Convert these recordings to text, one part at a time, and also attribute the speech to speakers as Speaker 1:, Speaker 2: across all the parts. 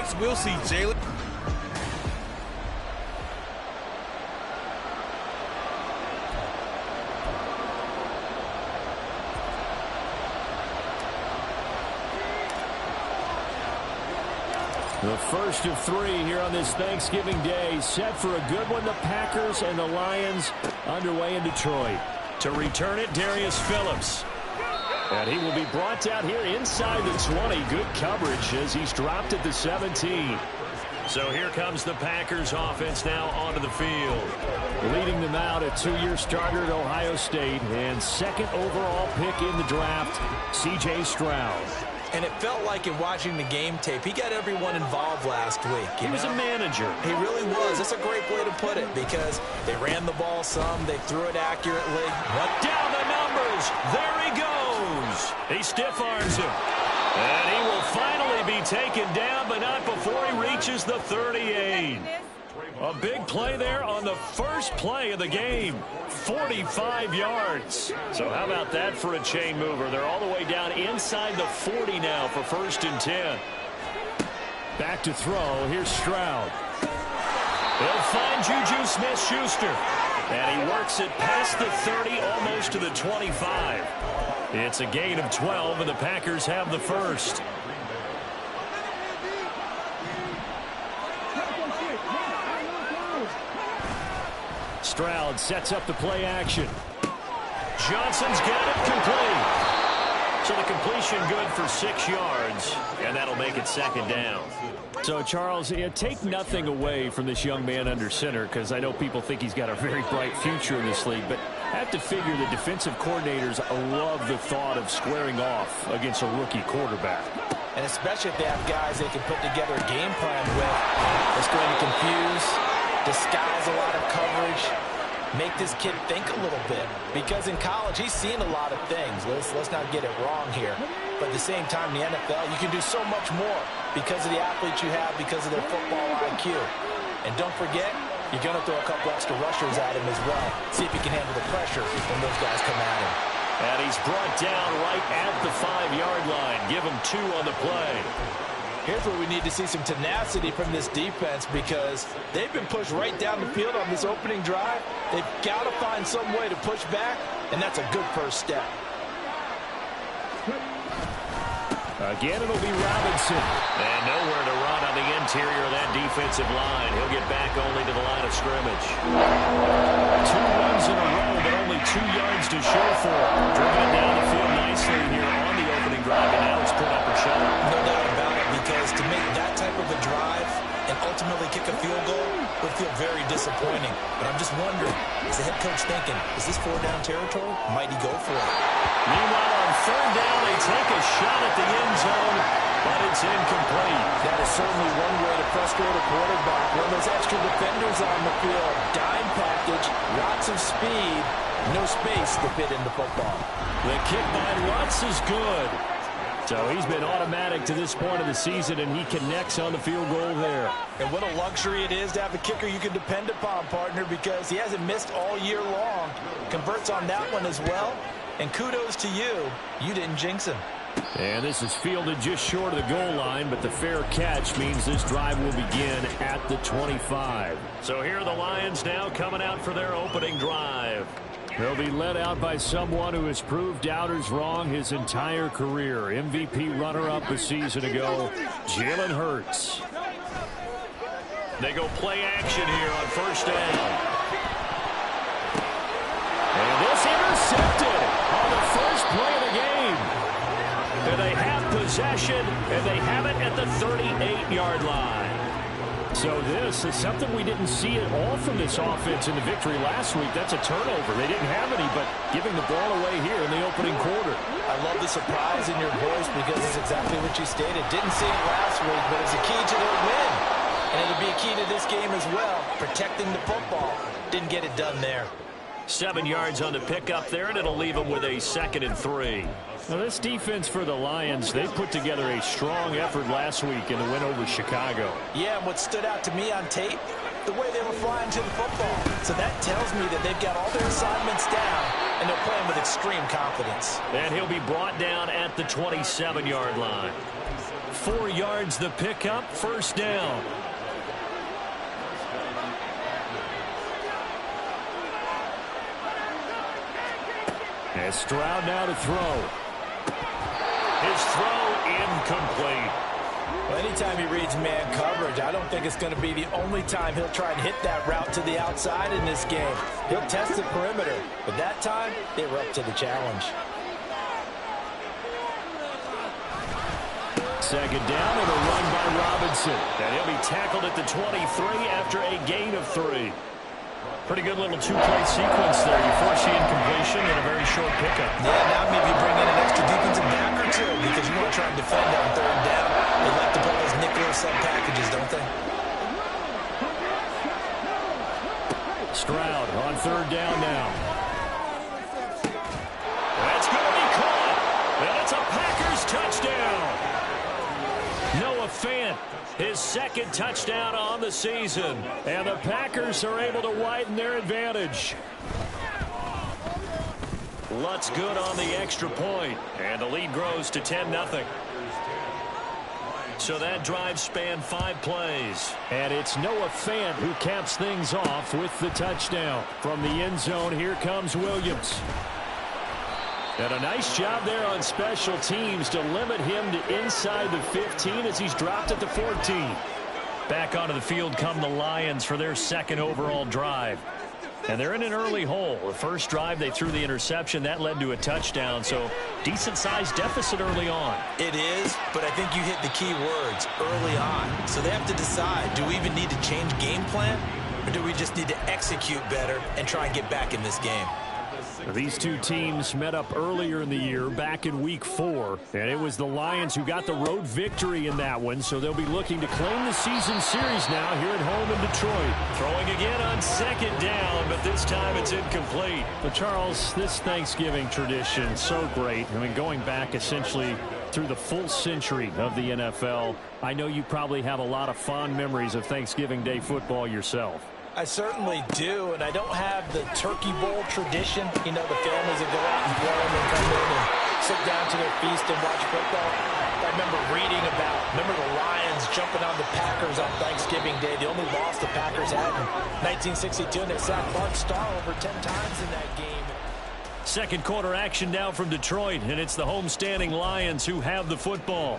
Speaker 1: guess we'll see, Jalen.
Speaker 2: The first of three here on this Thanksgiving Day. Set for a good one. The Packers and the Lions underway in Detroit.
Speaker 3: To return it, Darius Phillips. And he will be brought down here inside the 20. Good coverage as he's dropped at the 17. So here comes the Packers offense now onto the field.
Speaker 2: Leading them out, a two-year starter at Ohio State and second overall pick in the draft, C.J. Stroud.
Speaker 4: And it felt like in watching the game tape, he got everyone involved last week.
Speaker 3: He was a manager.
Speaker 4: He really was. That's a great way to put it because they ran the ball some, they threw it accurately.
Speaker 3: But down the numbers. There he goes. He stiff arms him. And he will finally be taken down, but not before he reaches the 38. A big play there on the first play of the game. 45 yards. So how about that for a chain mover? They're all the way down inside the 40 now for 1st and 10.
Speaker 2: Back to throw. Here's Stroud.
Speaker 3: He'll find Juju Smith-Schuster. And he works it past the 30, almost to the 25. It's a gain of 12, and the Packers have the first.
Speaker 2: Stroud sets up the play action.
Speaker 3: Johnson's got it complete. So the completion good for 6 yards, and that'll make it 2nd down.
Speaker 2: So, Charles, take nothing away from this young man under center, because I know people think he's got a very bright future in this league, but I have to figure the defensive coordinators love the thought of squaring off against a rookie quarterback.
Speaker 4: And especially if they have guys they can put together a game plan with. It's going to confuse, disguise a lot of coverage, make this kid think a little bit. Because in college, he's seen a lot of things. Let's not get it wrong here. But at the same time, in the NFL, you can do so much more because of the athletes you have, because of their football IQ. And don't forget, you're going to throw a couple extra rushers at him as well. See if he can handle the pressure when those guys come at him.
Speaker 3: And he's brought down right at the 5-yard line. Give him 2 on the play.
Speaker 4: Here's where we need to see some tenacity from this defense because they've been pushed right down the field on this opening drive. They've got to find some way to push back, and that's a good first step.
Speaker 2: Again, it'll be Robinson.
Speaker 3: And nowhere to run on the interior of that defensive line. He'll get back only to the line of scrimmage.
Speaker 2: 2 runs in a row, but only 2 yards to show for it.
Speaker 3: Driven it down the field nicely here on the opening drive, and now it's put up or shut up.
Speaker 4: No doubt about it, because to make that type of a drive and ultimately kick a field goal would feel very disappointing. But I'm just wondering, is the head coach thinking, is this 4-down territory? Might he go for it?
Speaker 3: Meanwhile, on 3rd down, they take a shot at the end zone, but it's incomplete.
Speaker 4: That is certainly one way to frustrate a quarterback. When those extra defenders on the field, dime package, lots of speed, no space to fit into football.
Speaker 3: The kick by Lutz is good.
Speaker 2: So he's been automatic to this point of the season, and he connects on the field goal there.
Speaker 4: And what a luxury it is to have a kicker you can depend upon, partner, because he hasn't missed all year long. Converts on that one as well. And kudos to you. You didn't jinx him.
Speaker 2: And this is fielded just short of the goal line, but the fair catch means this drive will begin at the 25.
Speaker 3: So here are the Lions now coming out for their opening drive.
Speaker 2: They'll be led out by someone who has proved doubters wrong his entire career. MVP runner-up a season ago, Jalen Hurts.
Speaker 3: They go play action here on 1st down.
Speaker 2: And this intercepted on the first play of the game.
Speaker 3: And they have possession, and they have it at the 38-yard line.
Speaker 2: So this is something we didn't see at all from this offense in the victory last week. That's a turnover. They didn't have any, but giving the ball away here in the opening quarter.
Speaker 4: I love the surprise in your voice because it's exactly what you stated. Didn't see it last week, but it's a key to their win. And it'll be a key to this game as well, protecting the football. Didn't get it done there.
Speaker 3: 7 yards on the pickup there, and it'll leave them with a 2nd and 3.
Speaker 2: Now, this defense for the Lions, they put together a strong effort last week in the win over Chicago.
Speaker 4: Yeah, and what stood out to me on tape, the way they were flying to the football. So that tells me that they've got all their assignments down, and they're playing with extreme confidence.
Speaker 3: And he'll be brought down at the 27-yard line. 4 yards the pickup, first down.
Speaker 2: And Stroud now to throw.
Speaker 3: His throw incomplete.
Speaker 4: Well, anytime he reads man coverage, I don't think it's going to be the only time he'll try and hit that route to the outside in this game. He'll test the perimeter, but that time they were up to the challenge.
Speaker 2: Second down and a run by Robinson.
Speaker 3: And he'll be tackled at the 23 after a gain of 3. Pretty good little two-play sequence there. You force the incompletion and a very short pickup.
Speaker 4: Yeah, now maybe bring in an extra defensive back or two because you want to try and defend on third down. They like to play those nickel sub packages, don't they?
Speaker 2: Stroud on third down now.
Speaker 3: That's going to be caught. And it's a Packers touchdown. Noah Fant, his second touchdown on the season.
Speaker 2: And the Packers are able to widen their advantage.
Speaker 3: Lutz good on the extra point. And the lead grows to 10-0. So that drive spanned 5 plays.
Speaker 2: And it's Noah Fant who caps things off with the touchdown. From the end zone, here comes Williams. And a nice job there on special teams to limit him to inside the 15 as he's dropped at the 14.
Speaker 3: Back onto the field come the Lions for their second overall drive. And they're in an early hole. The first drive, they threw the interception. That led to a touchdown, so decent-sized deficit early on.
Speaker 4: It is, but I think you hit the key words, early on. So they have to decide, do we even need to change game plan, or do we just need to execute better and try and get back in this game?
Speaker 2: These two teams met up earlier in the year, back in week 4, and it was the Lions who got the road victory in that one, so they'll be looking to claim the season series now here at home in Detroit.
Speaker 3: Throwing again on second down, but this time it's incomplete.
Speaker 2: But Charles, this Thanksgiving tradition, so great. I mean, going back essentially through the full century of the NFL, I know you probably have a lot of fond memories of Thanksgiving Day football yourself.
Speaker 4: I certainly do, and I don't have the turkey bowl tradition. You know, the families that go out and blow them and come in and sit down to their feast and watch football. I remember reading about, the Lions jumping on the Packers on Thanksgiving Day. The only loss the Packers had in 1962, and they sacked Bart Starr over 10 times in that game.
Speaker 3: Second quarter action now from Detroit, and it's the homestanding Lions who have the football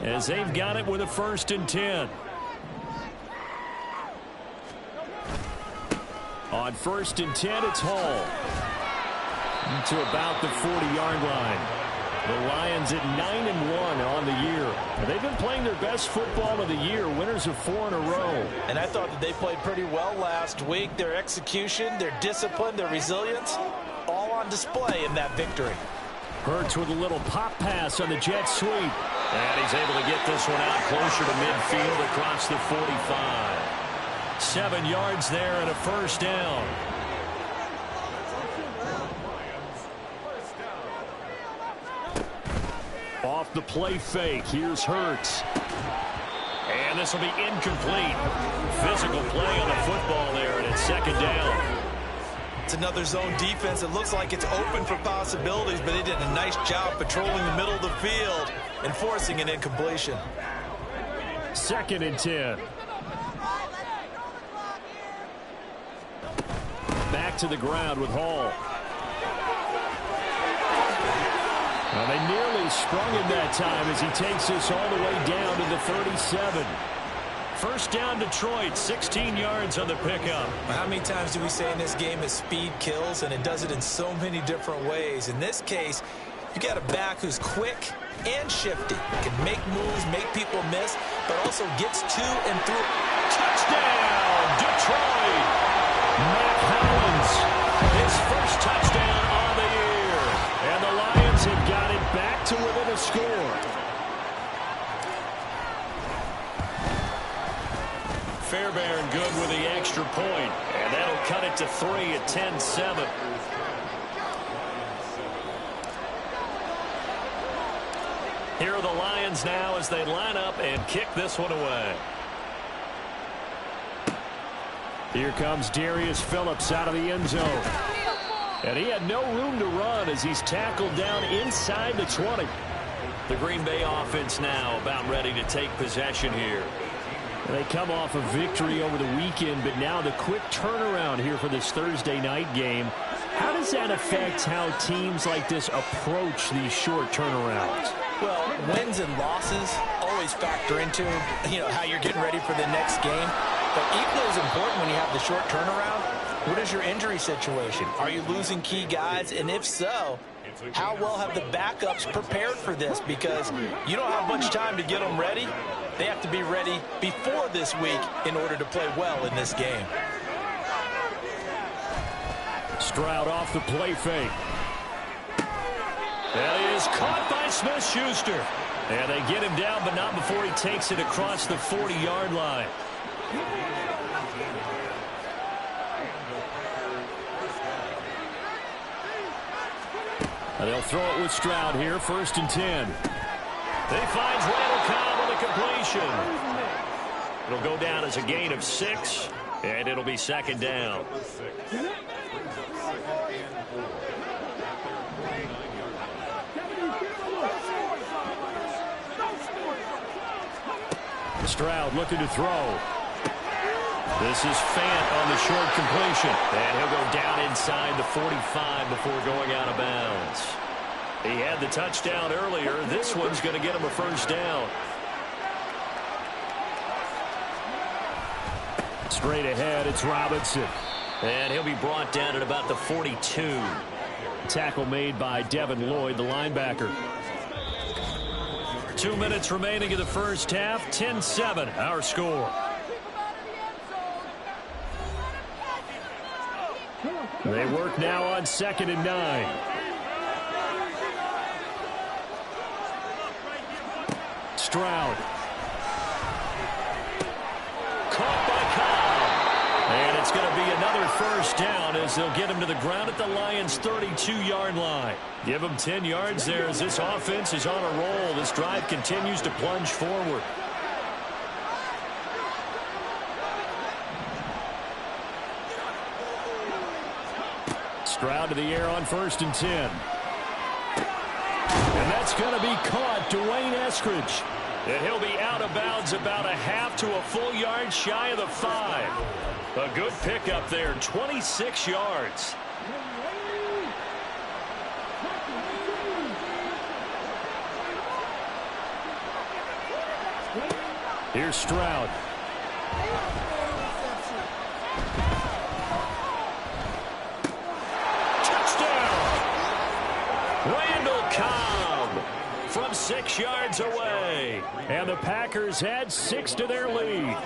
Speaker 3: as they've got it with a 1st and 10.
Speaker 2: On 1st and 10, it's Hall to about the 40-yard line. The Lions at 9-1 on the year. They've been playing their best football of the year, winners of 4 in a row.
Speaker 4: And I thought that they played pretty well last week. Their execution, their discipline, their resilience, all on display in that victory.
Speaker 2: Hurts with a little pop pass on the jet sweep.
Speaker 3: And he's able to get this one out closer to midfield across the 45. 7 yards there and a first down.
Speaker 2: Off the play fake, here's Hurts.
Speaker 3: And this will be incomplete. Physical play on the football there, and it's second down.
Speaker 4: It's another zone defense. It looks like it's open for possibilities, but they did a nice job patrolling the middle of the field and forcing an incompletion.
Speaker 2: 2nd and 10. Back to the ground with Hall. Well, they nearly sprung him that time as he takes this all the way down to the 37.
Speaker 3: First down Detroit, 16 yards on the pickup.
Speaker 4: How many times do we say in this game that speed kills, and it does it in so many different ways? In this case, you got a back who's quick and shifty. Can make moves, make people miss, but also gets to and through.
Speaker 3: Touchdown, Detroit! Matt Collins, his first touchdown on the year.
Speaker 2: And the Lions have got it back to within a score.
Speaker 3: Fairbairn good with the extra point. And that'll cut it to 3 at 10-7. Here are the Lions now as they line up and kick this one away.
Speaker 2: Here comes Darius Phillips out of the end zone. And he had no room to run as he's tackled down inside the 20.
Speaker 3: The Green Bay offense now about ready to take possession here.
Speaker 2: They come off a victory over the weekend, but now the quick turnaround here for this Thursday night game. How does that affect how teams like this approach these short turnarounds?
Speaker 4: Well, wins and losses always factor into, how you're getting ready for the next game. But equally as important when you have the short turnaround, what is your injury situation? Are you losing key guys? And if so, how well have the backups prepared for this? Because you don't have much time to get them ready. They have to be ready before this week in order to play well in this game.
Speaker 2: Stroud off the play fake.
Speaker 3: That is caught by Smith-Schuster. And they get him down, but not before he takes it across the 40-yard line.
Speaker 2: They'll throw it with Stroud here, 1st and 10.
Speaker 3: They find Randall Cobb on the completion. It'll go down as a gain of 6, and it'll be 2nd down.
Speaker 2: Stroud looking to throw. This is Fant on the short completion.
Speaker 3: And he'll go down inside the 45 before going out of bounds. He had the touchdown earlier. This one's going to get him a 1st down.
Speaker 2: Straight ahead, it's Robinson.
Speaker 3: And he'll be brought down at about the 42.
Speaker 2: Tackle made by Devin Lloyd, the linebacker.
Speaker 3: 2 minutes remaining in the first half. 10-7, our score.
Speaker 2: They work now on 2nd and 9. Stroud.
Speaker 3: Caught by Cobb. And it's going to be another 1st down as they'll get him to the ground at the Lions' 32-yard line. Give him 10 yards there as this offense is on a roll. This drive continues to plunge forward.
Speaker 2: Stroud to the air on 1st and 10. And that's going to be caught. Dwayne Eskridge.
Speaker 3: And he'll be out of bounds about a half to a full yard shy of the 5. A good pickup there, 26 yards.
Speaker 2: Here's Stroud.
Speaker 3: Randall Cobb from 6 yards away.
Speaker 2: And the Packers add 6 to their lead.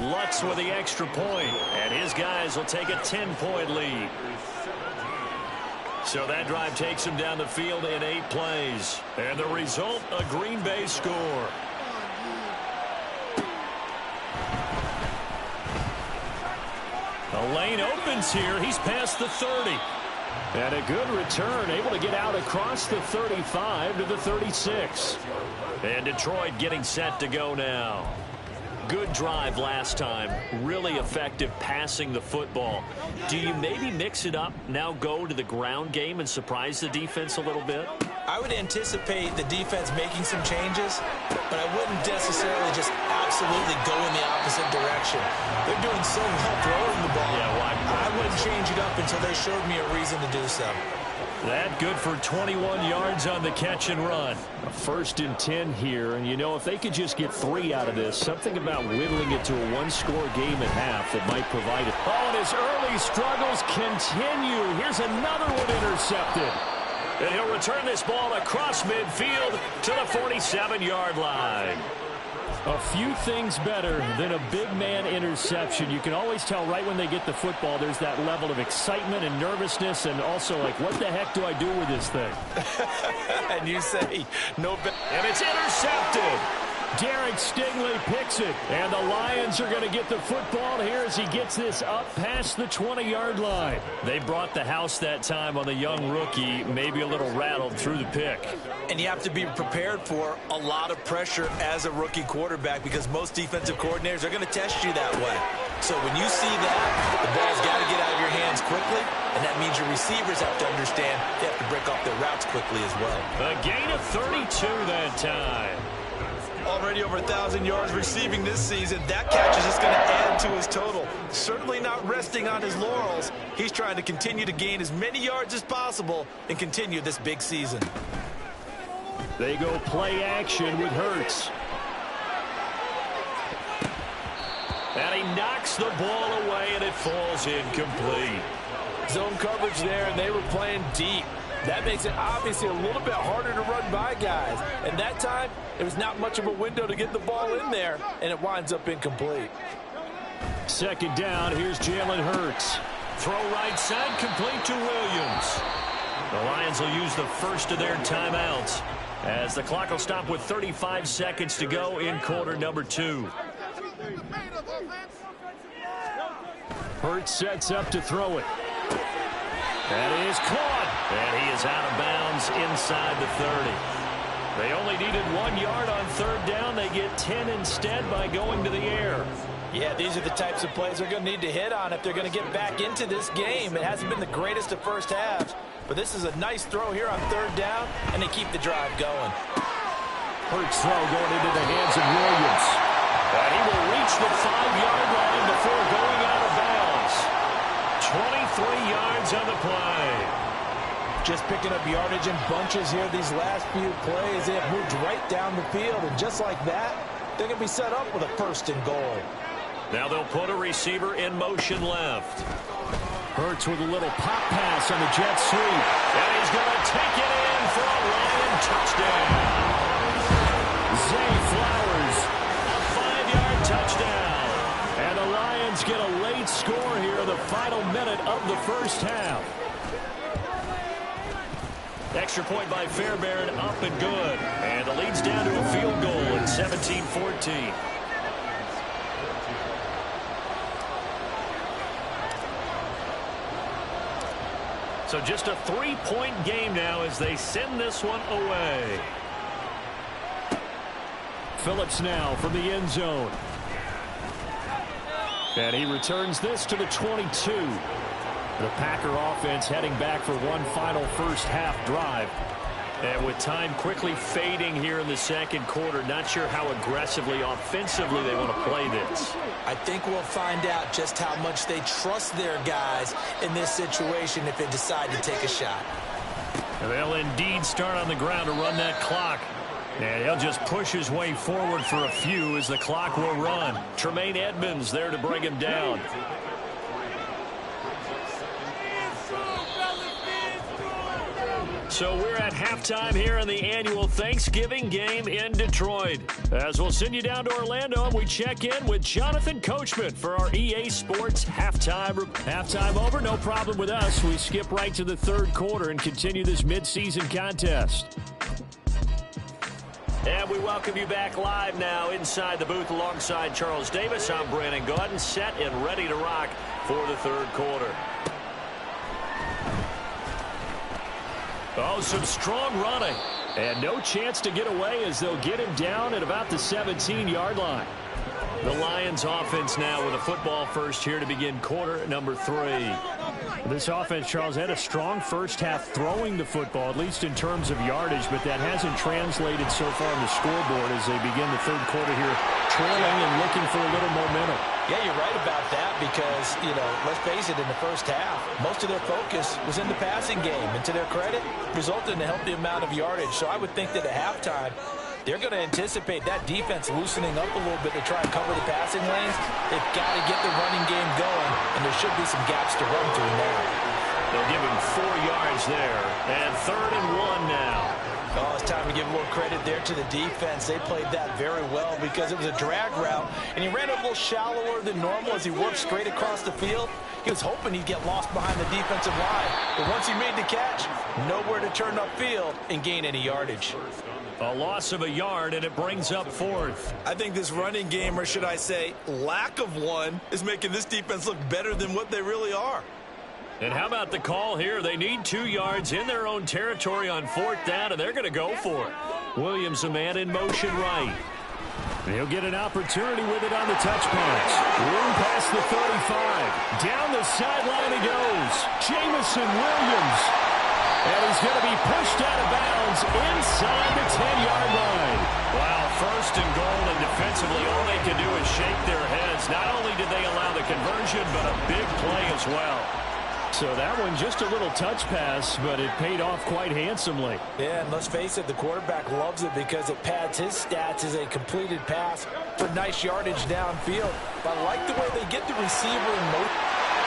Speaker 3: Lutz with the extra point, and his guys will take a 10-point lead. So that drive takes him down the field in 8 plays. And the result, a Green Bay score.
Speaker 2: The lane opens here. He's past the 30. And a good return, able to get out across the 35 to the 36.
Speaker 3: And Detroit getting set to go now. Good drive last time. Really effective passing the football. Do you maybe mix it up, now go to the ground game and surprise the defense a little bit?
Speaker 4: I would anticipate the defense making some changes, but I wouldn't necessarily just absolutely go in the opposite direction. They're doing so well throwing the ball.
Speaker 3: Yeah, why?
Speaker 4: I wouldn't change it up until they showed me a reason to do so.
Speaker 2: That good for 21 yards on the catch and run. A 1st and 10 here, and if they could just get 3 out of this, something about whittling it to a 1-score game at half that might provide it. Oh, and his early struggles continue. Here's another one intercepted.
Speaker 3: And he'll return this ball across midfield to the 47-yard line.
Speaker 2: A few things better than a big man interception. You can always tell right when they get the football, there's that level of excitement and nervousness, and also like, what the heck do I do with this thing?
Speaker 4: And you say, no.
Speaker 3: And it's intercepted.
Speaker 2: Derek Stingley picks it, and the Lions are going to get the football here as he gets this up past the 20-yard line.
Speaker 3: They brought the house that time on the young rookie, maybe a little rattled through the pick.
Speaker 4: And you have to be prepared for a lot of pressure as a rookie quarterback because most defensive coordinators are going to test you that way. So when you see that, the ball's got to get out of your hands quickly, and that means your receivers have to understand they have to break off their routes quickly as well.
Speaker 3: A gain of 32 that time.
Speaker 4: Already over 1,000 yards receiving this season. That catch is just going to add to his total. Certainly not resting on his laurels. He's trying to continue to gain as many yards as possible and continue this big season.
Speaker 2: They go play action with Hurts.
Speaker 3: And he knocks the ball away, and it falls incomplete.
Speaker 4: Zone coverage there, and they were playing deep. That makes it obviously a little bit harder to run by guys. And that time, it was not much of a window to get the ball in there, and it winds up incomplete.
Speaker 2: Second down, here's Jalen Hurts.
Speaker 3: Throw right side, complete to Williams. The Lions will use the first of their timeouts as the clock will stop with 35 seconds to go in quarter number 2.
Speaker 2: Hurts sets up to throw it.
Speaker 3: That is caught, and he is out of bounds inside the 30. They only needed 1 yard on third down. They get 10 instead by going to the air.
Speaker 4: Yeah, these are the types of plays they're going to need to hit on if they're going to get back into this game. It hasn't been the greatest of first halves, but this is a nice throw here on third down, and they keep the drive going.
Speaker 2: Hurts throw going into the hands of Williams.
Speaker 3: And he will reach the 5-yard line before going out of bounds. 23 yards on the play.
Speaker 4: Just picking up yardage in bunches here these last few plays. They have moved right down the field, and just like that, they're going to be set up with a first and goal.
Speaker 3: Now they'll put a receiver in motion left.
Speaker 2: Hurts with a little pop pass on the jet sweep.
Speaker 3: And he's going to take it in for a Lion touchdown.
Speaker 2: Zay Flowers.
Speaker 3: A 5-yard touchdown.
Speaker 2: And the Lions get a late score here in the final minute of the first half.
Speaker 3: Extra point by Fairbairn, up and good. And the lead's down to a field goal at 17-14. So just a 3-point game now as they send this one away.
Speaker 2: Phillips now from the end zone. And he returns this to the 22. The Packer offense heading back for one final first half drive. And with time quickly fading here in the second quarter, not sure how aggressively, offensively they want to play this.
Speaker 4: I think we'll find out just how much they trust their guys in this situation if they decide to take a shot.
Speaker 3: And they'll indeed start on the ground to run that clock. And he'll just push his way forward for a few as the clock will run. Tremaine Edmonds there to bring him down. So we're at halftime here in the annual Thanksgiving game in Detroit. As we'll send you down to Orlando and we check in with Jonathan Coachman for our EA Sports halftime.
Speaker 2: Halftime over, no problem with us. We skip right to the third quarter and continue this midseason contest.
Speaker 3: And we welcome you back live now inside the booth alongside Charles Davis. I'm Brandon Gaudin, set and ready to rock for the third quarter.
Speaker 2: Oh, some strong running. And no chance to get away as they'll get him down at about the 17-yard line.
Speaker 3: The Lions offense now with a football first here to begin quarter number 3.
Speaker 2: This offense, Charles, had a strong first half throwing the football, at least in terms of yardage, but that hasn't translated so far on the scoreboard as they begin the third quarter here, trailing and looking for a little momentum.
Speaker 4: Yeah, you're right about that because, you know, let's face it, in the first half, most of their focus was in the passing game. And to their credit, resulted in a healthy amount of yardage. So I would think that at halftime, they're going to anticipate that defense loosening up a little bit to try and cover the passing lanes. They've got to get the running game going, and there should be some gaps to run through now.
Speaker 3: They'll give him 4 yards there, and 3rd and 1 now.
Speaker 4: Oh, it's time to give a little credit there to the defense. They played that very well because it was a drag route, and he ran a little shallower than normal as he worked straight across the field. He was hoping he'd get lost behind the defensive line, but once he made the catch, nowhere to turn upfield and gain any yardage.
Speaker 3: A loss of a yard, and it brings up 4th.
Speaker 1: I think this running game, or should I say lack of one, is making this defense look better than what they really are.
Speaker 3: And how about the call here? They need 2 yards in their own territory on 4th down, and they're going to go for it. Williams, a man in motion right.
Speaker 2: He'll get an opportunity with it on the touch pass. Room past the 35. Down the sideline he goes. Jamison Williams. And he's going to be pushed out of bounds inside the 10-yard line.
Speaker 3: Wow, first and goal, and defensively all they can do is shake their heads. Not only did they allow the conversion, but a big play as well.
Speaker 2: So that one just a little touch pass, but it paid off quite handsomely.
Speaker 4: Yeah, and let's face it, the quarterback loves it because it pads his stats as a completed pass for nice yardage downfield. But I like the way they get the receiver in motion.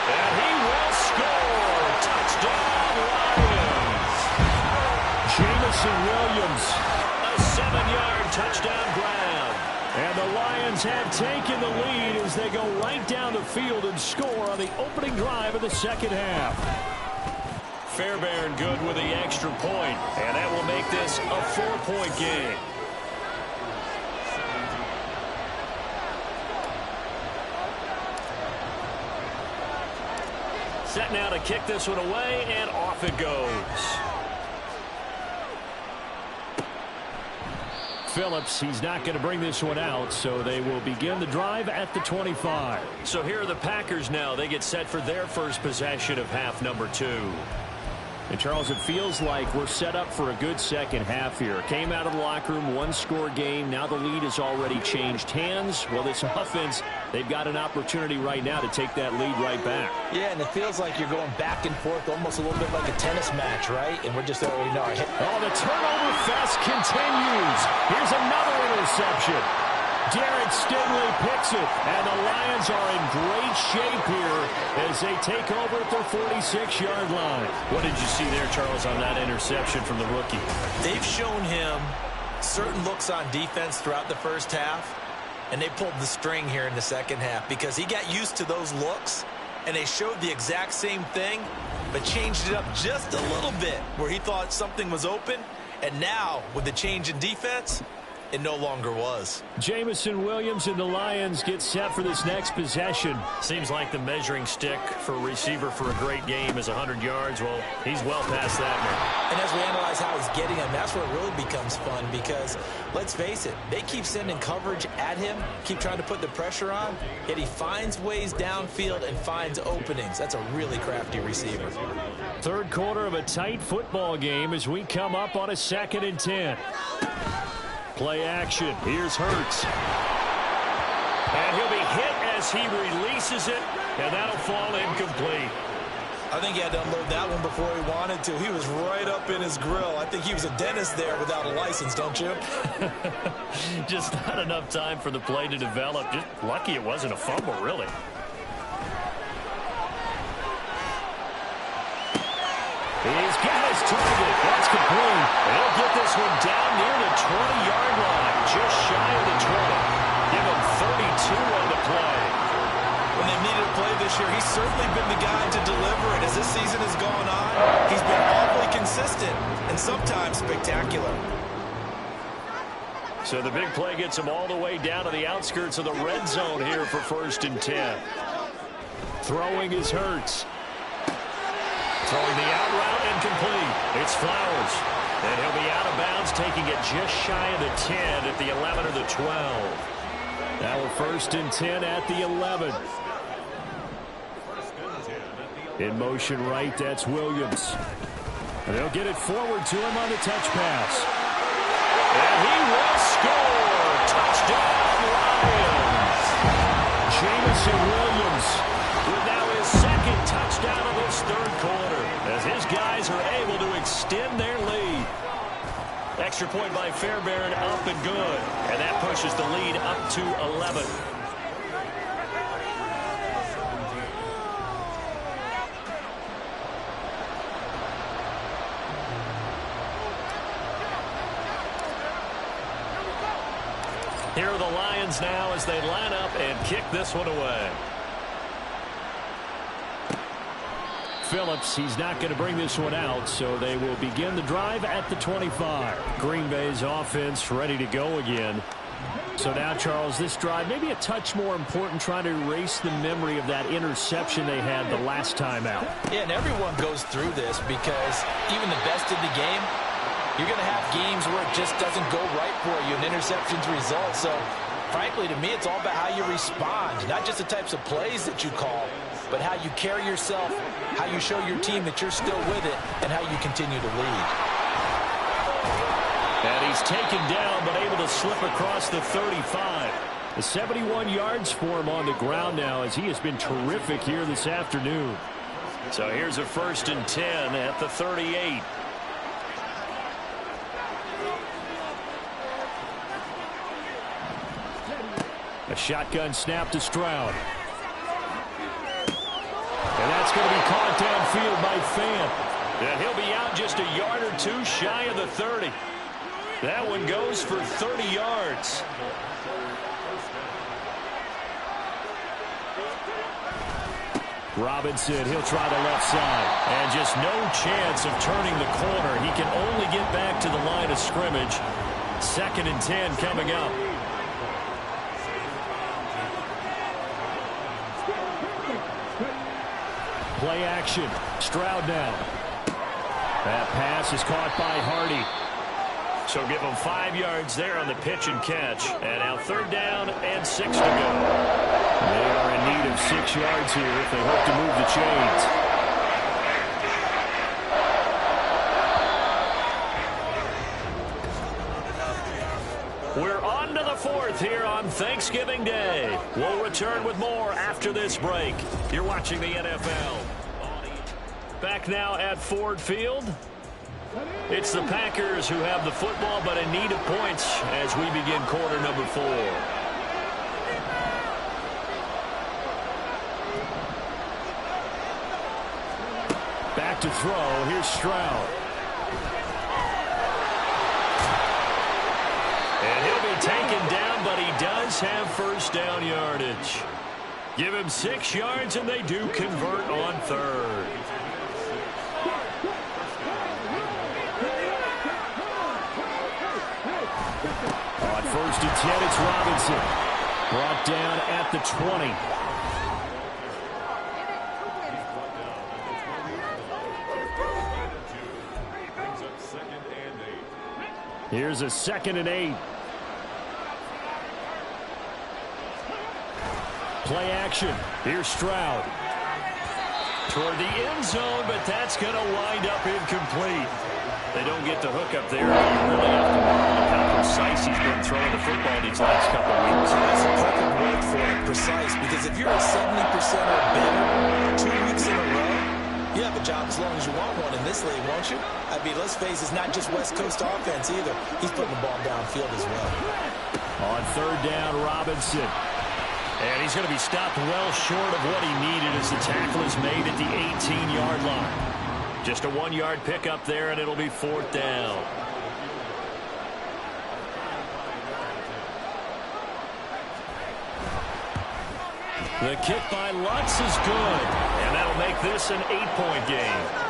Speaker 3: And he will score. Touchdown, Lions.
Speaker 2: Jamison Williams.
Speaker 3: A 7-yard touchdown grab.
Speaker 2: And the Lions have taken the lead as they go right down the field and score on the opening drive of the second half.
Speaker 3: Fairbairn good with the extra point, and that will make this a 4-point game. Set now to kick this one away, and off it goes.
Speaker 2: Phillips, he's not going to bring this one out, so they will begin the drive at the 25.
Speaker 3: So here are the Packers now. They get set for their first possession of half number 2.
Speaker 2: And, Charles, it feels like we're set up for a good second half here. Came out of the locker room, one-score game. Now the lead has already changed hands. Well, this offense, they've got an opportunity right now to take that lead right back.
Speaker 4: Yeah, and it feels like you're going back and forth almost a little bit like a tennis match, right? And we're just already know.
Speaker 2: Oh, the turnover fest continues. Here's another interception. Derek Stingley picks it, and the Lions are in great shape here as they take over at their 46-yard line.
Speaker 3: What did you see there, Charles, on that interception from the rookie?
Speaker 1: They've shown him certain looks on defense throughout the first half, and they pulled the string here in the second half because he got used to those looks, and they showed the exact same thing, but changed it up just a little bit where he thought something was open, and now with the change in defense, it no longer was.
Speaker 2: Jamison Williams and the Lions get set for this next possession.
Speaker 3: Seems like the measuring stick for a receiver for a great game is 100 yards. Well, he's well past that now.
Speaker 4: And as we analyze how he's getting them, that's where it really becomes fun because, let's face it, they keep sending coverage at him, keep trying to put the pressure on, yet he finds ways downfield and finds openings. That's a really crafty receiver.
Speaker 2: Third quarter of a tight football game as we come up on a 2nd and 10. Play action. Here's Hurts.
Speaker 3: And he'll be hit as he releases it, and that'll fall incomplete.
Speaker 1: I think he had to unload that one before he wanted to. He was right up in his grill. I think he was a dentist there without a license, don't you?
Speaker 3: Just not enough time for the play to develop. Just lucky it wasn't a fumble, really.
Speaker 2: He's got his target. That's complete.
Speaker 3: He'll get this one down near the 20-yard line, just shy of the 20. Give him 32 on the play.
Speaker 1: When they've needed a play this year, he's certainly been the guy to deliver it. As this season has gone on, he's been awfully consistent and sometimes spectacular.
Speaker 3: So the big play gets him all the way down to the outskirts of the red zone here for 1st and 10.
Speaker 2: Throwing is Hurts.
Speaker 3: Throwing the out route and complete. It's Flowers. And he'll be out of bounds, taking it just shy of the 10 at the 11 or the 12.
Speaker 2: Now we're 1st and 10 at the 11. In motion right, that's Williams. And they'll get it forward to him on the touch pass.
Speaker 3: And he will score. Touchdown, Lions.
Speaker 2: Jamison Williams
Speaker 3: with now his 2nd touchdown of this 3rd quarter, as his guys are able to extend their lead. Extra point by Fairbairn, up and good, and that pushes the lead up to 11. Here are the Lions now as they line up and kick this one away.
Speaker 2: Phillips, he's not going to bring this one out, so they will begin the drive at the 25. Green Bay's offense ready to go again. So now, Charles, this drive maybe a touch more important, trying to erase the memory of that interception they had the last time out.
Speaker 4: Yeah, and everyone goes through this because even the best in the game, you're going to have games where it just doesn't go right for you, and interceptions result. So frankly, to me, it's all about how you respond, not just the types of plays that you call, but how you carry yourself, how you show your team that you're still with it, and how you continue to lead.
Speaker 3: And he's taken down, but able to slip across the 35. The 71 yards for him on the ground now, as he has been terrific here this afternoon. So here's a 1st and 10 at the 38. A shotgun snap to Stroud. And that's going to be caught downfield by Fant. And he'll be out just a yard or two shy of the 30. That one goes for 30 yards. Robinson, he'll try the left side. And just no chance of turning the corner. He can only get back to the line of scrimmage. 2nd and 10 coming up. Play action. Stroud now. That pass is caught by Hardy. So give them 5 yards there on the pitch and catch. And now 3rd down and 6 to go. They are in need of 6 yards here if they hope to move the chains. We're on to the 4th here on Thanksgiving Day. We'll return with more after this break. You're watching the NFL. Back now at Ford Field. It's the Packers who have the football, but in need of points as we begin quarter number 4. Back to throw. Here's Stroud. And he'll be taken down, but he does have 1st down yardage. Give him 6 yards, and they do convert on 3rd. On 1st and 10, it's Robinson. Brought down at the 20. Here's a 2nd and 8. Play action. Here's Stroud. Toward the end zone, but that's going to wind up incomplete. They don't get the hook up there. You really have to marvel how precise he's been throwing the football these last couple of weeks.
Speaker 1: That's a perfect word for it, precise, because if you're at 70% or better 2 weeks in a row, you have a job as long as you want one in this league, won't you? I mean, let's face it, it's not just West Coast offense either. He's putting the ball downfield as well.
Speaker 3: On 3rd down, Robinson. And he's going to be stopped well short of what he needed as the tackle is made at the 18-yard line. Just a 1-yard pickup there, and it'll be 4th down. The kick by Lutz is good, and that'll make this an 8-point game.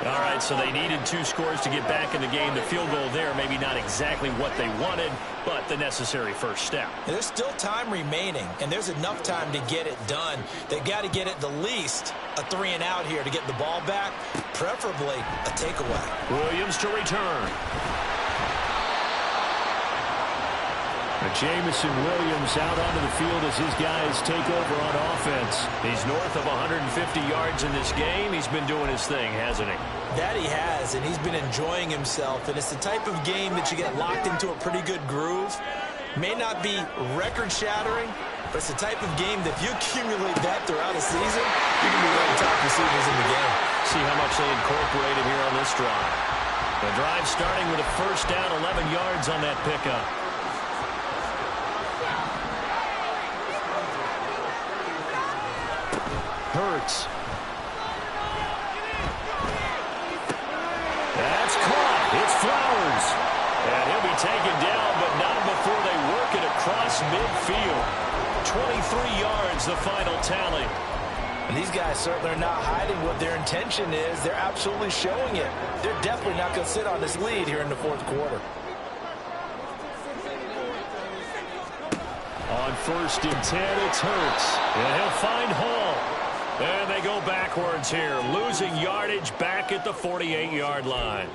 Speaker 3: All right, so they needed 2 scores to get back in the game. The field goal there, maybe not exactly what they wanted, but the necessary first step.
Speaker 1: There's still time remaining, and there's enough time to get it done. They've got to get at the least a 3-and-out here to get the ball back, preferably a takeaway.
Speaker 3: Williams to return. Jamison Williams out onto the field as his guys take over on offense. He's north of 150 yards in this game. He's been doing his thing, hasn't he?
Speaker 1: That he has, and he's been enjoying himself. And it's the type of game that you get locked into a pretty good groove. May not be record-shattering, but it's the type of game that if you accumulate that throughout a season, you can be one of the top receivers in the game.
Speaker 3: See how much they incorporated here on this drive. The drive starting with a 1st down, 11 yards on that pickup. Hurts. That's caught. It's Flowers. And he'll be taken down, but not before they work it across midfield. 23 yards, the final tally.
Speaker 4: And these guys certainly are not hiding what their intention is. They're absolutely showing it. They're definitely not going to sit on this lead here in the 4th quarter.
Speaker 3: On 1st and 10, it's Hurts. And he'll find Hall. And they go backwards here, losing yardage back at the 48-yard line.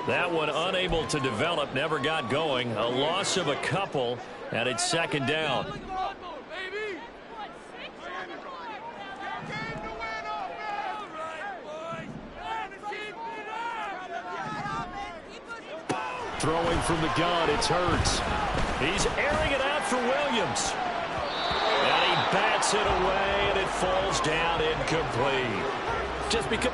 Speaker 3: That one unable to develop, never got going. A loss of a couple, And it's second down. Throwing from the gun, it's Hurts. He's airing it out for Williams. And he bats it away, and it falls down incomplete.
Speaker 4: Just because...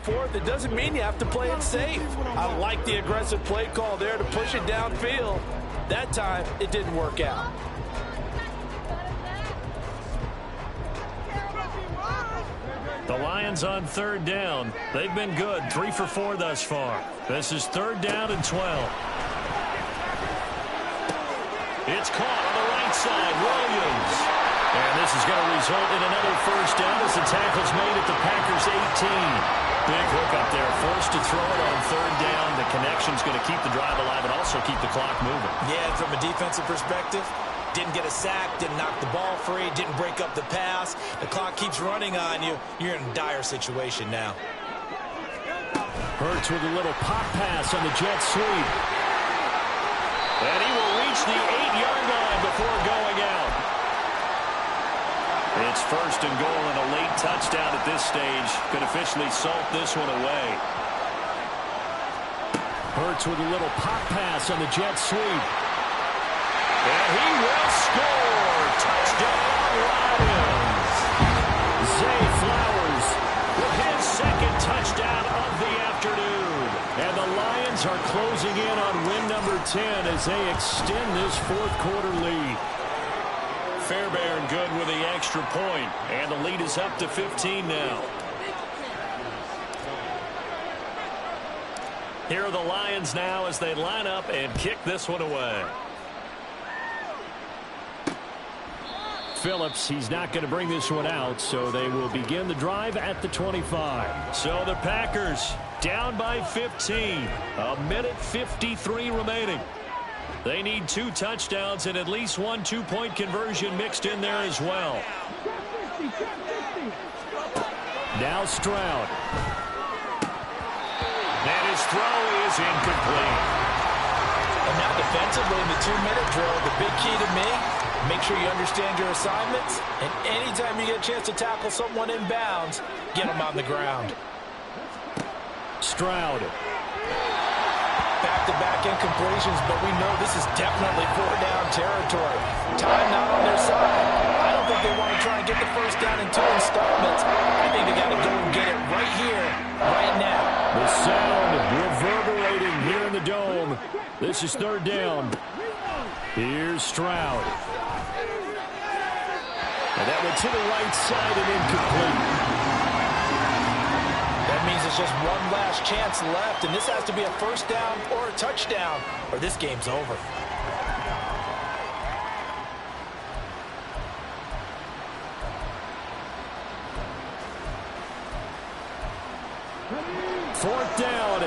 Speaker 4: fourth, it doesn't mean you have to play it safe. I like the aggressive play call there to push it downfield. That time, it didn't work out.
Speaker 3: The Lions on third down. They've been good, 3 for 4 thus far. This is third down and 12. It's caught on the right side, Williams. And this is going to result in another first down as the tackle's made at the Packers' 18. Big hook up there, forced to throw it on third down. The connection's going to keep the drive alive and also keep the clock moving.
Speaker 1: Yeah, from a defensive perspective, didn't get a sack, didn't knock the ball free, didn't break up the pass. The clock keeps running on you. You're in a dire situation now.
Speaker 2: Hurts with a little pop pass on the jet sweep.
Speaker 3: And he will reach the 8-yard line before going out. It's first and goal and a late touchdown at this stage. Could officially salt this one away.
Speaker 2: Hurts with a little pop pass on the jet sweep.
Speaker 3: And he will score. Touchdown, Lions.
Speaker 2: Zay Flowers
Speaker 3: With his second touchdown of the afternoon.
Speaker 2: and the Lions are closing in on win number 10 as they extend this fourth quarter lead.
Speaker 3: Fairbairn good with the extra point, and the lead is up to 15 now. Here are the Lions now as they line up and kick this one away.
Speaker 2: Phillips, he's not going to bring this one out, so they will begin the drive at the 25.
Speaker 3: So the Packers down by 15. A minute 53 remaining. They need 2 touchdowns and at least 1 two-point conversion mixed in there as well.
Speaker 2: Now Stroud.
Speaker 3: And his throw is incomplete.
Speaker 4: And now defensively in the 2-minute drill, the big key to me, make sure you understand your assignments, and anytime you get a chance to tackle someone in bounds, get them on the ground.
Speaker 2: Stroud.
Speaker 4: Back-to-back incompletions, but we know this is definitely 4-down territory. Time not on their side. I don't think they want to try and get the first down in 2 installments. I think they got to go and get it right here, right now.
Speaker 2: The sound reverberating here in the dome. This is third down. Here's Stroud. And that went to the right side and incomplete.
Speaker 4: That means it's just one last chance left, and this has to be a first down or a touchdown, or this game's over.
Speaker 2: Fourth down,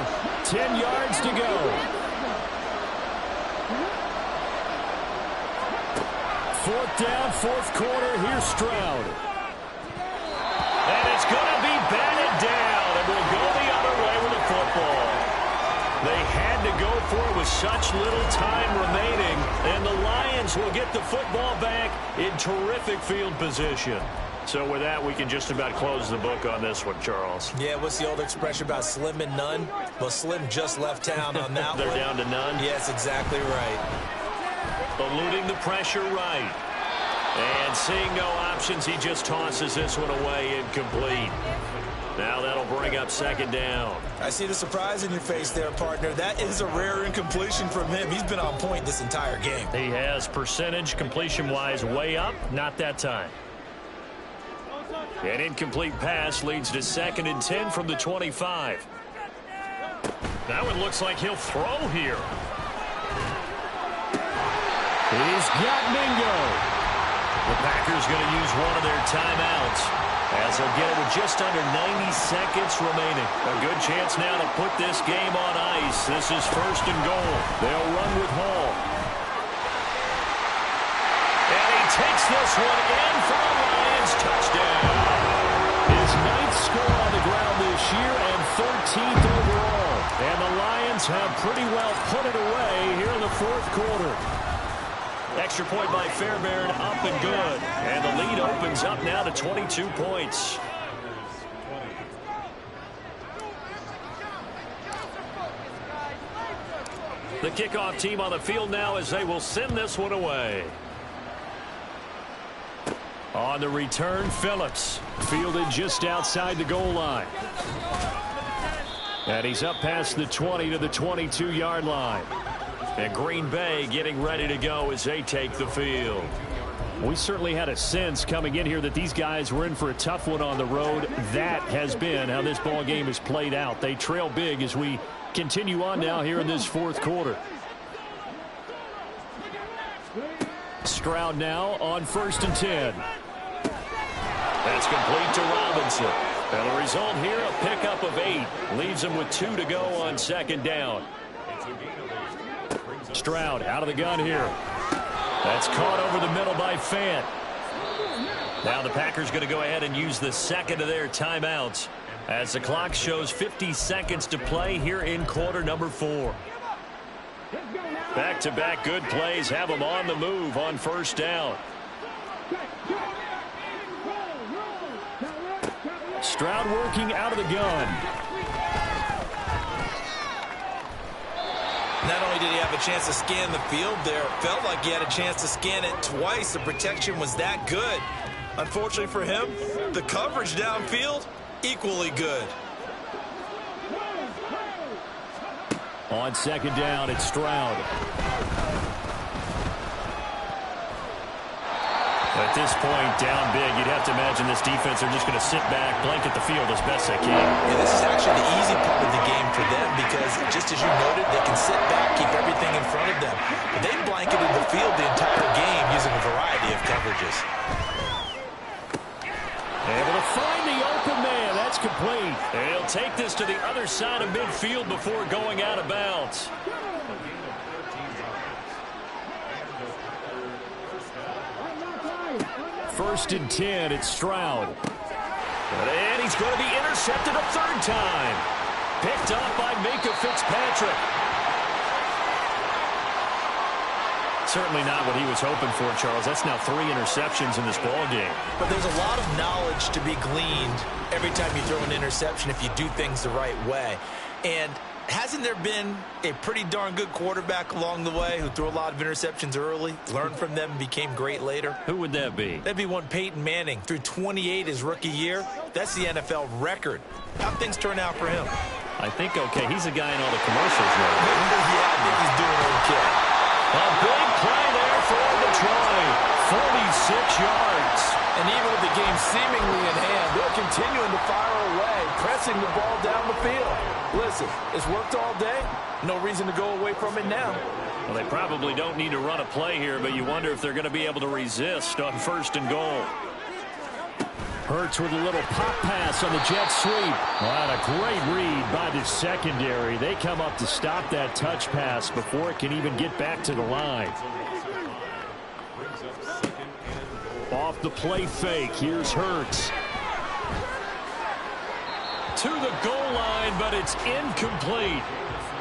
Speaker 2: 10 yards to go. Fourth down, fourth quarter. Here's Stroud.
Speaker 3: And it's going to be batted down, and will go the other way with the football. They had to go for it with such little time remaining, and the Lions will get the football back in terrific field position. So with that, we can just about close the book on this one, Charles.
Speaker 1: Yeah, what's the old expression about slim and none? Well, Slim just left town on that
Speaker 3: They're
Speaker 1: one.
Speaker 3: down to none?
Speaker 1: Yes, exactly right.
Speaker 3: Eluding the pressure right. And seeing no options, he just tosses this one away incomplete. Now that'll bring up second down.
Speaker 1: I see the surprise in your face there, partner. That is a rare incompletion from him. He's been on point this entire game.
Speaker 3: He has percentage completion-wise way up, not that time. An incomplete pass leads to second and 10 from the 25. Now it looks like he'll throw here.
Speaker 2: He's got Mingo.
Speaker 3: The Packers going to use one of their timeouts as they'll get it with just under 90 seconds remaining. A good chance now to put this game on ice. This is first and goal.
Speaker 2: They'll run with Hall.
Speaker 3: And he takes this one in for a Lions touchdown.
Speaker 2: His 9th score on the ground this year and 13th overall. And the Lions have pretty well put it away here in the 4th quarter.
Speaker 3: Extra point by Fairbairn, up and good. And the lead opens up now to 22 points. The kickoff team on the field now as they will send this one away.
Speaker 2: On the return, Phillips fielded just outside the goal line. And he's up past the 20 to the 22-yard line.
Speaker 3: And Green Bay getting ready to go as they take the field.
Speaker 2: We certainly had a sense coming in here that these guys were in for a tough one on the road. That has been how this ball game has played out. They trail big as we continue on now here in this 4th quarter. Stroud now on 1st and 10.
Speaker 3: That's complete to Robinson. And the result here, a pickup of 8. Leaves him with 2 to go on 2nd down.
Speaker 2: Stroud out of the gun here. That's caught over the middle by Fant.
Speaker 3: Now the Packers going to go ahead and use the 2nd of their timeouts as the clock shows 50 seconds to play here in quarter number 4. Back-to-back good plays have them on the move on 1st down.
Speaker 2: Stroud working out of the gun.
Speaker 1: Not only did he have a chance to scan the field there, it felt like he had a chance to scan it twice. The protection was that good. Unfortunately for him, the coverage downfield, equally good.
Speaker 2: On 2nd down, it's Stroud.
Speaker 3: At this point, down big, you'd have to imagine this defense are just going to sit back, blanket the field as best they can.
Speaker 1: And this is actually the easy part of the game for them because, just as you noted, they can sit back, keep everything in front of them. But they blanketed the field the entire game using a variety of coverages.
Speaker 2: Able to find the open man. That's complete.
Speaker 3: And he'll take this to the other side of midfield before going out of bounds.
Speaker 2: 1st and 10, it's Stroud.
Speaker 3: And he's going to be intercepted a 3rd time. Picked up by Minka Fitzpatrick.
Speaker 2: Certainly not what he was hoping for, Charles. That's now 3 interceptions in this ball game.
Speaker 1: But there's a lot of knowledge to be gleaned every time you throw an interception if you do things the right way. And hasn't there been a pretty darn good quarterback along the way who threw a lot of interceptions early, learned from them, and became great later?
Speaker 2: Who would that be?
Speaker 1: That'd be one Peyton Manning. Threw 28 his rookie year. That's the NFL record. How'd things turn out for him?
Speaker 2: I think okay. He's a guy in all the commercials now.
Speaker 1: Yeah, I think he's doing okay.
Speaker 3: A big play there for Detroit. 46 yards.
Speaker 4: And even with the game seemingly in hand, they're continuing to fire away, pressing the ball down the field. Listen, it's worked all day. No reason to go away from it now.
Speaker 3: Well, they probably don't need to run a play here, but you wonder if they're going to be able to resist on 1st and goal.
Speaker 2: Hurts with a little pop pass on the jet sweep. What a great read by the secondary. They come up to stop that touch pass before it can even get back to the line. Off the play fake, here's Hurts.
Speaker 3: To the goal line, but it's incomplete.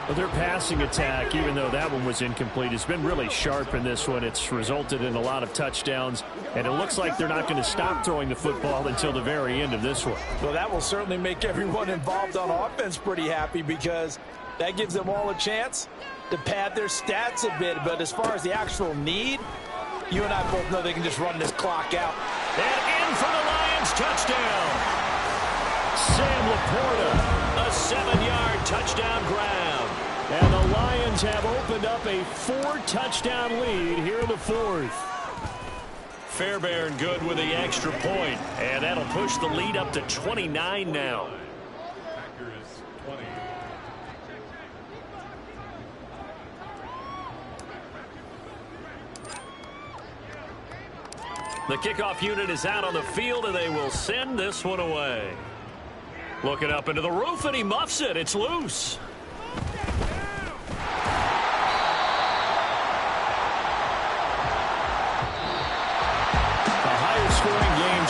Speaker 2: Well, their passing attack, even though that one was incomplete, has been really sharp in this one. It's resulted in a lot of touchdowns, and it looks like they're not going to stop throwing the football until the very end of this one.
Speaker 4: Well, that will certainly make everyone involved on offense pretty happy because that gives them all a chance to pad their stats a bit. But as far as the actual need, you and I both know they can just run this clock out.
Speaker 3: And in for the Lions touchdown.
Speaker 2: Sam Laporta,
Speaker 3: a 7-yard touchdown grab.
Speaker 2: And the Lions have opened up a 4-touchdown lead here in the 4th.
Speaker 3: Fairbairn good with the extra point, and that'll push the lead up to 29 now. The kickoff unit is out on the field, and they will send this one away. Looking up into the roof, and he muffs it. It's loose.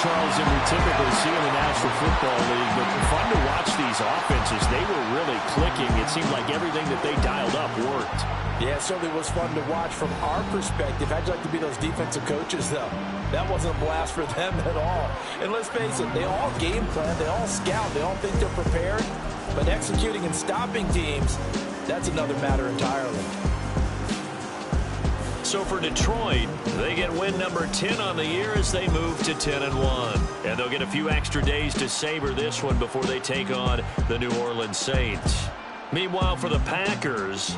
Speaker 2: Charles, than we typically see in the National Football League, but fun to watch these offenses. They were really clicking. It seemed like everything that they dialed up worked.
Speaker 4: Yeah, it certainly was fun to watch from our perspective. How'd you like to be those defensive coaches, though? That wasn't a blast for them at all. And let's face it, they all game plan, they all scout, they all think they're prepared. But executing and stopping teams, that's another matter entirely.
Speaker 3: So for Detroit, they get win number 10 on the year as they move to 10-1. And they'll get a few extra days to savor this one before they take on the New Orleans Saints. Meanwhile, for the Packers,